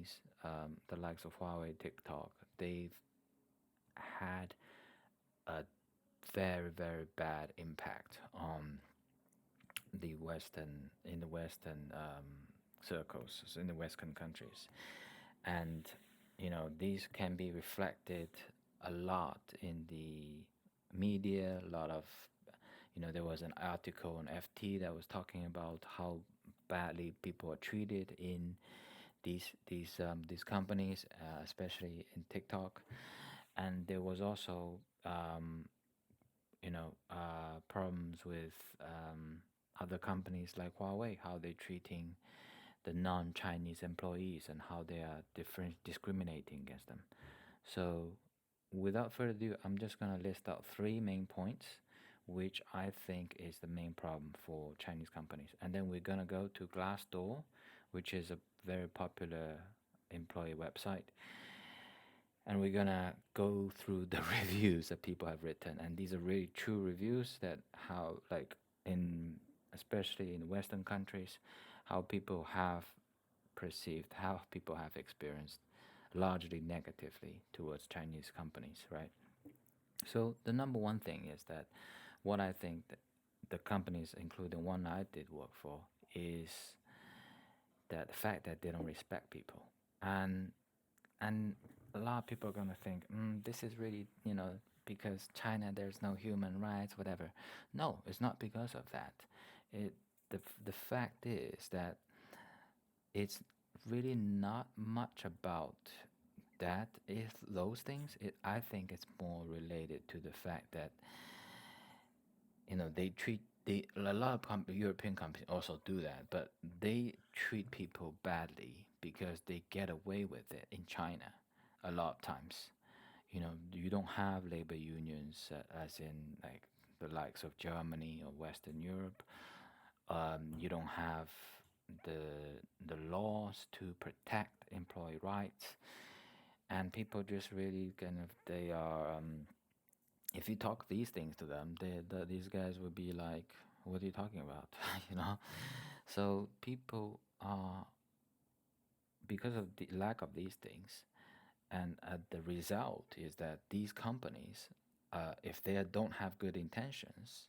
companies, the likes of Huawei, TikTok, they've had a very, very bad impact on the Western circles, in the Western countries, and these can be reflected a lot in the media. A lot of there was an article on FT that was talking about how badly people are treated in these companies, especially in TikTok, and there was also problems with other companies like Huawei, how they're treating the non-Chinese employees and how they are discriminating against them. So, without further ado, I'm just gonna list out three main points, which I think is the main problem for Chinese companies, and then we're gonna go to Glassdoor, which is a very popular employee website, and we're gonna go through the reviews that people have written, and these are really true reviews that how like in especially in Western countries, how people have perceived, how people have experienced largely negatively towards Chinese companies, right? So the number one thing is that what I think that the companies, including one I did work for, is that the fact that they don't respect people, and and a lot of people are gonna think, this is really because China there's no human rights, whatever. No, it's not because of that. It the fact is that it's really not much about that. If those things, I think it's more related to the fact that they treat a lot of European companies also do that, but they treat people badly because they get away with it in China a lot of times. You don't have labor unions as in like the likes of Germany or Western Europe. You don't have the the laws to protect employee rights, and people just really kind of they are. If you talk these things to them, these guys would be like, "What are you talking about?" you know. So people are because of the lack of these things, and the result is that these companies, if they don't have good intentions,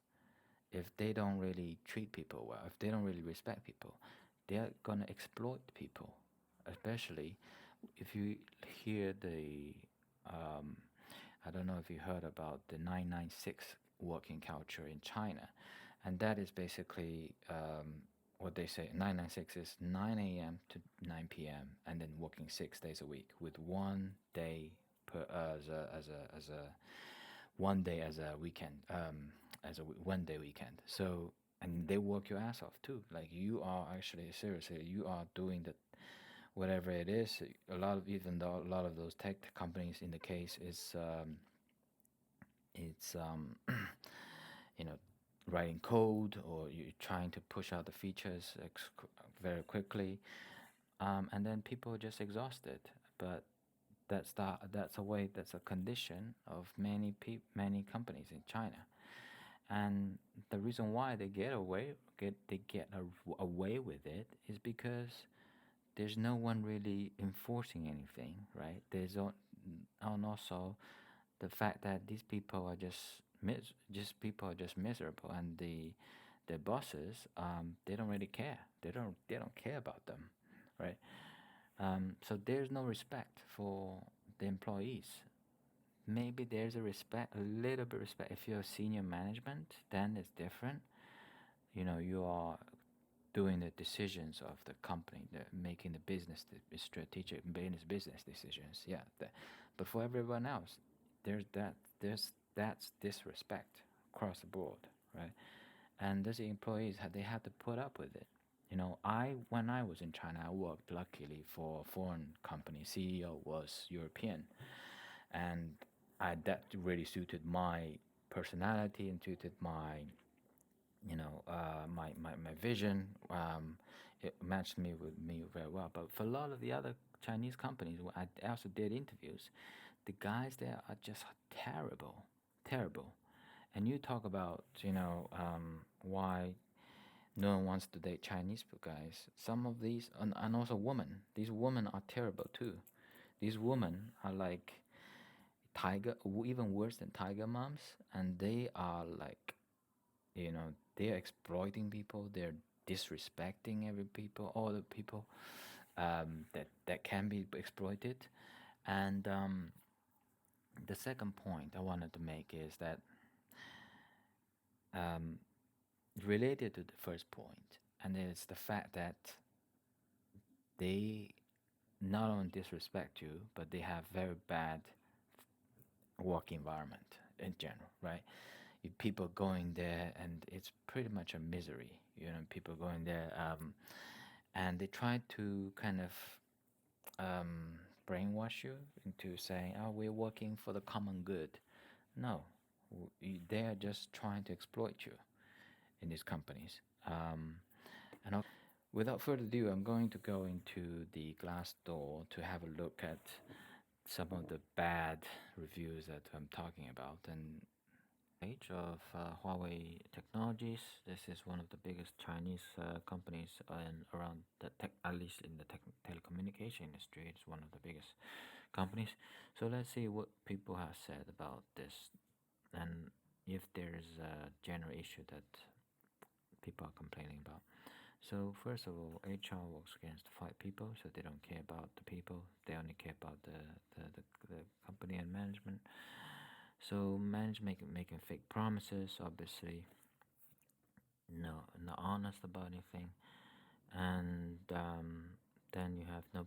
if they don't really treat people well, if they don't really respect people, they're gonna exploit people. Especially if you hear the, um, I don't know if you heard about the 996 working culture in China, and that is basically what they say. 996 is 9 a.m. to 9 p.m. and then working 6 days a week with one day per as a 1 day as a weekend, as a 1 day weekend. So, and they work your ass off too. Like you are actually seriously, you are doing the whatever it is. A lot of even though a lot of those tech companies in the case is it's you know writing code or you're trying to push out the features very quickly, and then people are just exhausted. But that's a condition of many companies in China, and the reason why they get away with it is because there's no one really enforcing anything, right? And also the fact that these people are just miserable, and the bosses they don't really care. They don't care about them, right? So there's no respect for the employees. Maybe there's a little bit respect if you're senior management, then it's different. You are doing the decisions of the company, making the strategic business decisions. Yeah, but for everyone else, there's that there's that's disrespect across the board, right? And those employees they had to put up with it. I when I was in China, I worked luckily for a foreign company. CEO was European, and that really suited my personality and suited my vision. It matched me very well. But for a lot of the other Chinese companies, I also did interviews. The guys there are just terrible, terrible. And you talk about why No one wants to date Chinese guys. Some of these, and also women. These women are terrible too. These women are like tiger, even worse than tiger moms, and they are like, they're exploiting people. They're disrespecting every people, all the people that can be exploited. And the second point I wanted to make is that um, related to the first point, and it's the fact that they not only disrespect you, but they have very bad work environment in general, right? People going there, and it's pretty much a misery. People going there, and they try to kind of brainwash you into saying, "Oh, we're working for the common good." No, they are just trying to exploit you in these companies. And without further ado, I'm going to go into the Glassdoor to have a look at some of the bad reviews that I'm talking about. And age of Huawei Technologies. This is one of the biggest Chinese companies and around the at least in the telecommunication industry. It's one of the biggest companies. So let's see what people have said about this, and if there's a general issue that people are complaining about. So first of all, HR works against five people, so they don't care about the people. They only care about the company and management. So management making fake promises, obviously, not honest about anything, and then you have no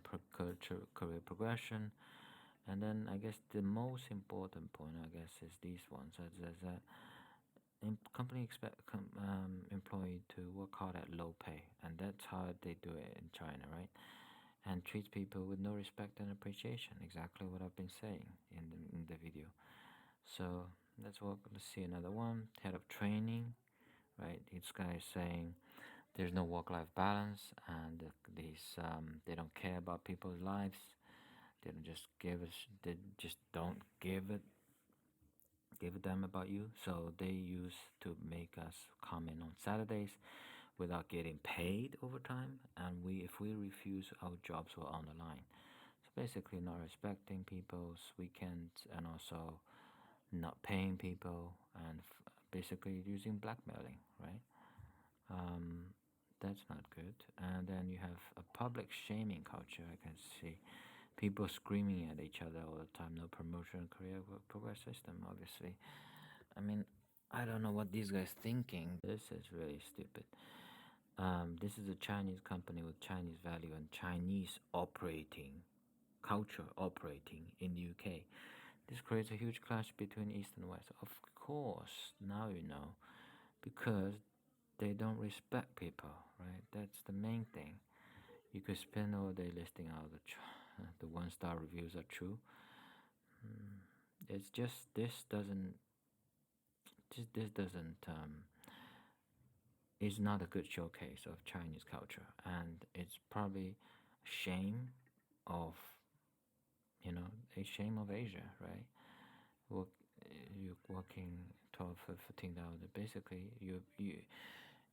career progression, and then I guess the most important point, I guess, is these ones. Is that company expect employee to work hard at low pay, and that's how they do it in China, right? And treats people with no respect and appreciation. Exactly what I've been saying in the video. So let's see another one. Head of training, right? This guy is saying there's no work-life balance, and they don't care about people's lives. They don't just give us. They just don't give a damn about you. So they used to make us come in on Saturdays without getting paid overtime, and if we refuse, our jobs were on the line. So basically, not respecting people's weekends, and also not paying people, and basically using blackmailing, right? Um, that's not good. And then you have a public shaming culture. I can see people screaming at each other all the time. No promotion, career progress system. Obviously, I mean, I don't know what these guys thinking. This is really stupid. This is a Chinese company with Chinese value and Chinese operating culture operating in the UK. This creates a huge clash between East and West. Of course, now you know, because they don't respect people, right? That's the main thing. You could spend all day listing out the one-star reviews are true. It's just this doesn't is not a good showcase of Chinese culture, and it's probably a shame of a shame of Asia, right? Work, you're working 12 or 14 hours. Basically, you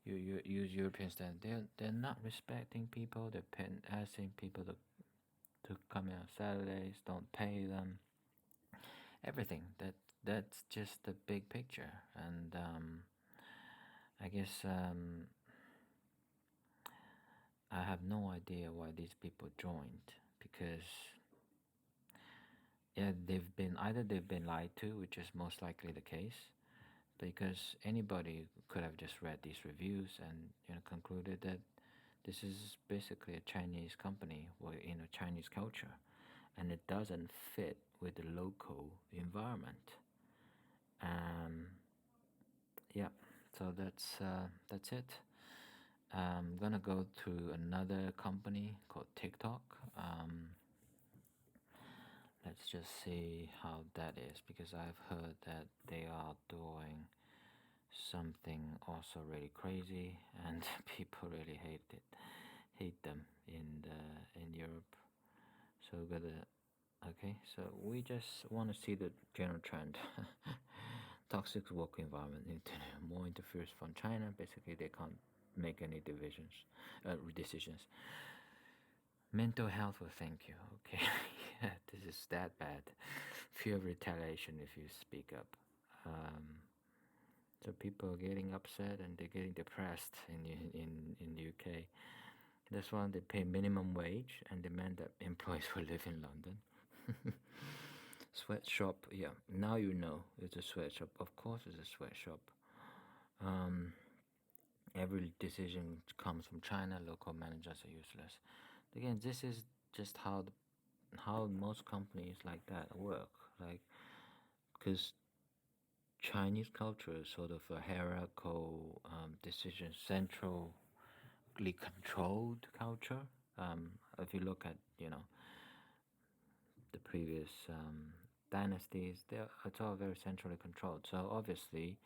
use European standards. They're not respecting people. They're asking people to come in on Saturdays. Don't pay them. Everything that's just the big picture, and I guess I have no idea why these people joined, because yeah, they've been lied to, which is most likely the case, because anybody could have just read these reviews and concluded that this is basically a Chinese company in a Chinese culture, and it doesn't fit with the local environment. Yeah, so that's it. I'm gonna go to another company called TikTok. Let's just see how that is, because I've heard that they are doing something also really crazy, and people really hate them in Europe. So okay, so we just want to see the general trend. Toxic work environment, more interference from China. Basically, they can't make any decisions. Mental health will thank you. Okay, yeah, this is that bad. Fear of retaliation if you speak up. Um, so people are getting upset and they're getting depressed in the UK. That's why they pay minimum wage and demand that employees will live in London. Sweatshop, yeah. Now you know it's a sweatshop. Of course, it's a sweatshop. Um, every decision comes from China. Local managers are useless. Again, this is just how most companies like that work. Like, because Chinese culture is sort of a hierarchical, decision centrally controlled culture. If you look at the previous dynasties, it's all very centrally controlled. So obviously,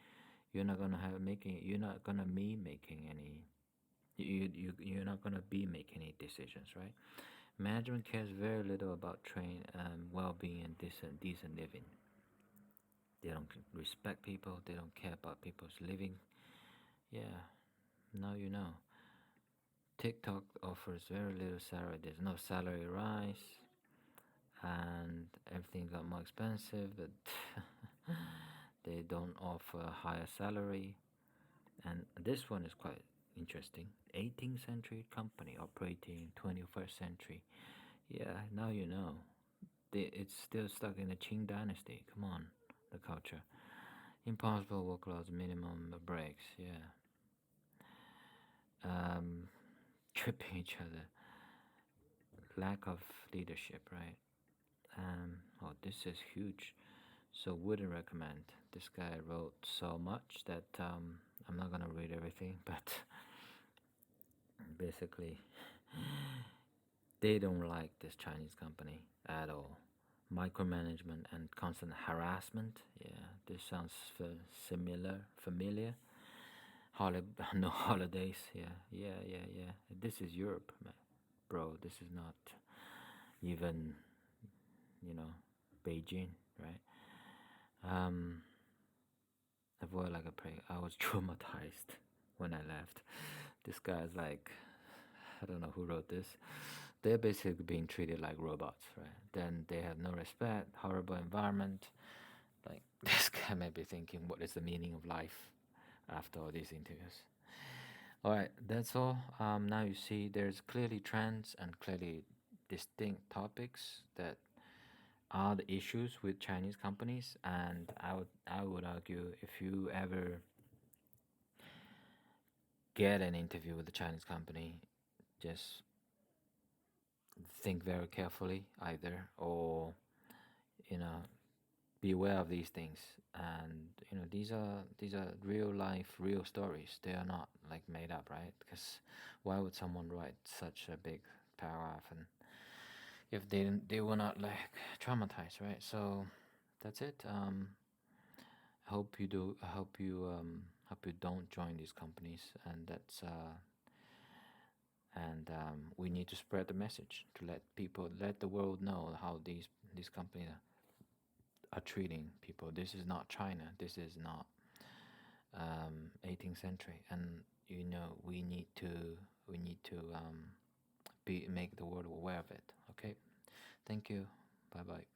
you're not gonna be making any you're not gonna be making any decisions, right? Management cares very little about well-being and decent living. They don't respect people. They don't care about people's living. Yeah, now you know. TikTok offers very little salary. There's no salary rise, and everything got more expensive. But they don't offer a higher salary. And this one is quite interesting. 18th century company operating in 21st century. Yeah, now you know. It's still stuck in the Qing dynasty. Come on, the culture. Impossible workloads, minimum breaks. Yeah. Tripping each other. Lack of leadership, right? Oh, this is huge. So wouldn't recommend. This guy wrote so much that I'm not gonna read everything, but basically, they don't like this Chinese company at all. Micromanagement and constant harassment. Yeah, this sounds familiar. No holidays. Yeah. This is Europe, man. Bro. This is not even you know Beijing, right? Um, avoid like a plague. I was traumatized when I left. This guy's like, I don't know who wrote this. They're basically being treated like robots, right? Then they have no respect, horrible environment. Like this guy may be thinking, what is the meaning of life after all these interviews? All right, that's all. Now you see there's clearly trends and clearly distinct topics that are the issues with Chinese companies, and I would argue if you ever get an interview with a Chinese company, just think very carefully either, or you know be aware of these things. And these are real life, real stories. They are not like made up, right? Because why would someone write such a big paragraph and if they were not like traumatized, right? So that's it. I hope you do. I hope you don't join these companies, and we need to spread the message to let the world know how these companies are treating people. This is not China. This is not 18th century, and we need to be make the world aware of it. Okay, thank you. Bye bye.